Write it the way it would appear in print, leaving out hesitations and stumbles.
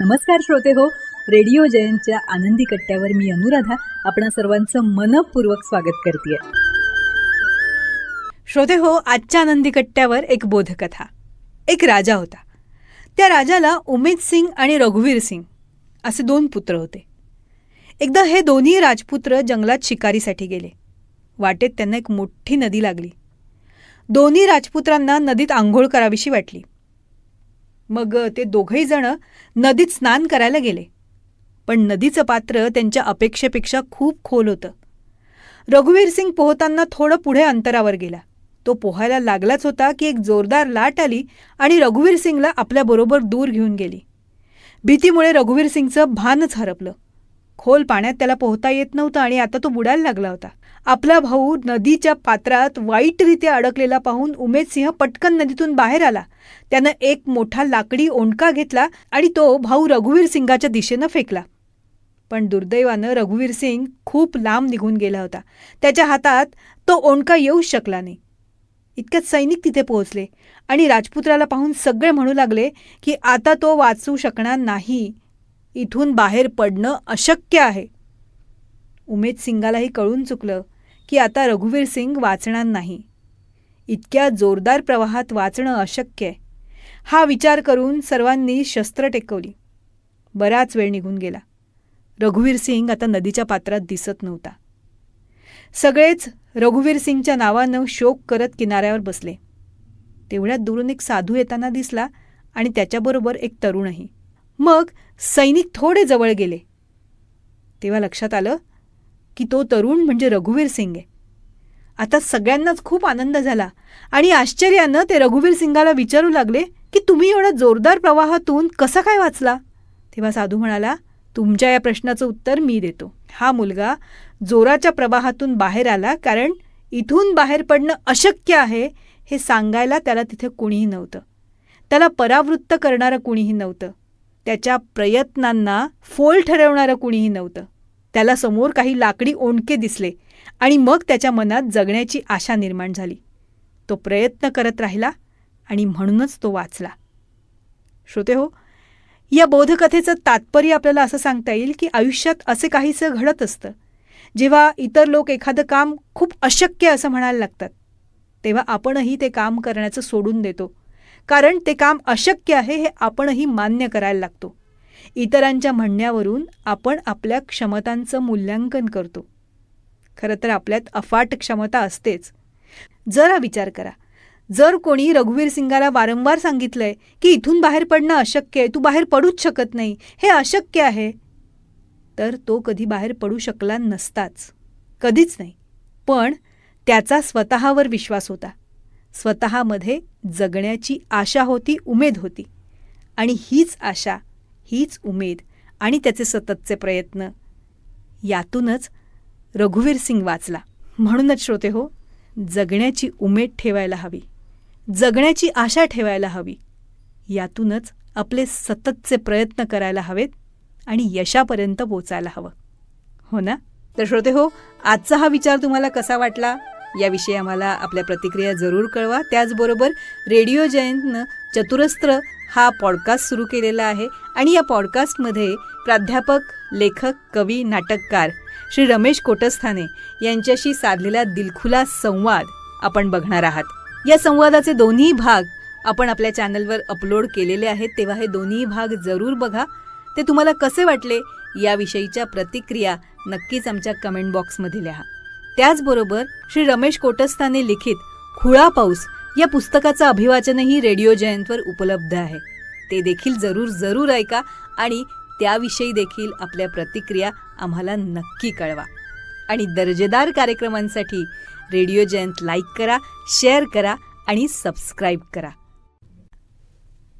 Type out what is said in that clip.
नमस्कार श्रोते हो, रेडिओ जयंतच्या आनंदी कट्ट्यावर मी अनुराधा आपणा सर्वांचं मनपूर्वक स्वागत करते. श्रोते हो, आजच्या आनंदी कट्ट्यावर एक बोधकथा. एक राजा होता. त्या राजाला उमेद सिंग आणि रघुवीर सिंग असे 2 पुत्र होते. एकदा हे दोन्ही राजपुत्र जंगलात शिकारीसाठी गेले. वाटेत त्यांना एक मोठी नदी लागली. दोन्ही राजपुत्रांना नदीत आंघोळ करावीशी वाटली. मग ते दोघंही जण नदीत स्नान करायला गेले. पण नदीचं पात्र त्यांच्या अपेक्षेपेक्षा खूप खोल होतं. रघुवीर सिंग पोहताना थोडं पुढे अंतरावर गेला. तो पोहायला लागलाच होता की एक जोरदार लाट आली आणि रघुवीर सिंगला आपल्याबरोबर दूर घेऊन गेली. भीतीमुळे रघुवीर सिंगचं भानच हरपलं. खोल पाण्यात त्याला पोहता येत नव्हतं आणि आता तो बुडायला लागला होता. आपला भाऊ नदीच्या पात्रात वाईटरित्या अडकलेला पाहून उमेद सिंह पटकन नदीतून बाहेर आला. त्यानं एक मोठा लाकडी ओंडका घेतला आणि तो भाऊ रघुवीर सिंगाच्या दिशेनं फेकला. पण दुर्दैवानं रघुवीर सिंग खूप लांब निघून गेला होता. त्याच्या हातात तो ओंडका येऊच शकला नाही. इतक्यात सैनिक तिथे पोहोचले आणि राजपुत्राला पाहून सगळे म्हणू लागले की आता तो वाचू शकणार नाही. इथून बाहेर पडणं अशक्य आहे. उमेद सिंगालाही कळून चुकलं की आता रघुवीर सिंग वाचणार नाही. इतक्या जोरदार प्रवाहात वाचणं अशक्य आहे. हा विचार करून सर्वांनी शस्त्र टेकवली. बराच वेळ निघून गेला. रघुवीर सिंग आता नदीच्या पात्रात दिसत नव्हता. सगळेच रघुवीर सिंगच्या नावानं शोक करत किनाऱ्यावर बसले. तेवढ्यात दुरून एक साधू येताना दिसला आणि त्याच्याबरोबर एक तरुणही. मग सैनिक थोडे जवळ गेले. तेव्हा लक्षात आलं की तो तरुण म्हणजे रघुवीर सिंग आहे. आता सगळ्यांनाच खूप आनंद झाला आणि आश्चर्यानं ते रघुवीर सिंगाला विचारू लागले की तुम्ही एवढ्या जोरदार प्रवाहातून कसा काय वाचला? तेव्हा साधू म्हणाला, तुमच्या या प्रश्नाचं उत्तर मी देतो. हा मुलगा जोराच्या प्रवाहातून बाहेर आला कारण इथून बाहेर पडणं अशक्य आहे हे सांगायला त्याला तिथे कुणीही नव्हतं. त्याला परावृत्त करणारं कुणीही नव्हतं. त्याच्या प्रयत्नांना फोल ठरवणारं कुणीही नव्हतं. त्याला समोर काही लाकडी ओंडके दिसले आणि मग त्याच्या मनात जगण्याची आशा निर्माण झाली. तो प्रयत्न करत राहिला आणि म्हणूनच तो वाचला. श्रोते हो, या बोधकथेचं तात्पर्य आपल्याला असं सांगता येईल की आयुष्यात असे काहीसं घडत असतं. जेव्हा इतर लोक एखादं काम खूप अशक्य असं म्हणायला लागतात तेव्हा आपणही ते काम करण्याचं सोडून देतो. कारण ते काम अशक्य आहे हे आपणही मान्य करायला लागतो. इतरांच्या म्हणण्यावरून आपण आपल्या क्षमतांचं मूल्यांकन करतो. खरं तर आपल्यात अफाट क्षमता असतेच. जरा विचार करा, जर कोणी रघुवीर सिंगाला वारंवार सांगितलंय की इथून बाहेर पडणं अशक्य आहे, तू बाहेर पडूच शकत नाही, हे अशक्य आहे, तर तो कधी बाहेर पडू शकला नसताच. कधीच नाही. पण त्याचा स्वतःवर विश्वास होता. स्वतःमध्ये जगण्याची आशा होती, उमेद होती. आणि हीच आशा, हीच उमेद आणि त्याचे सततचे प्रयत्न, यातूनच रघुवीर सिंग वाचला. म्हणूनच श्रोते हो, जगण्याची उमेद ठेवायला हवी, जगण्याची आशा ठेवायला हवी. यातूनच आपले सततचे प्रयत्न करायला हवेत आणि यशापर्यंत पोचायला हवं. हो ना? तर श्रोते हो, आजचा हा विचार तुम्हाला कसा वाटला याविषयी आम्हाला आपल्या प्रतिक्रिया जरूर कळवा. त्याचबरोबर रेडिओ जयंतनं चतुरस्त्र हा पॉडकास्ट सुरू केलेला आहे आणि या पॉडकास्टमध्ये प्राध्यापक, लेखक, कवी, नाटककार श्री रमेश कोटस्थाने यांच्याशी साधलेला दिलखुलास संवाद आपण बघणार आहात. या संवादाचे दोन्ही भाग आपण आपल्या चॅनलवर अपलोड केलेले आहेत, तेव्हा हे दोन्ही भाग जरूर बघा. ते तुम्हाला कसे वाटले याविषयीच्या प्रतिक्रिया नक्कीच आमच्या कमेंट बॉक्समध्ये लिहा. त्याचबरोबर श्री रमेश कोटस्थाने लिखित खुळा पाऊस या पुस्तकाचं अभिवाचनही रेडिओ जयंतवर उपलब्ध आहे. ते देखील जरूर जरूर ऐका आणि त्याविषयी देखील आपल्या प्रतिक्रिया आम्हाला नक्की कळवा. आणि दर्जेदार कार्यक्रमांसाठी रेडिओ जयंत लाईक करा, शेअर करा आणि सबस्क्राईब करा.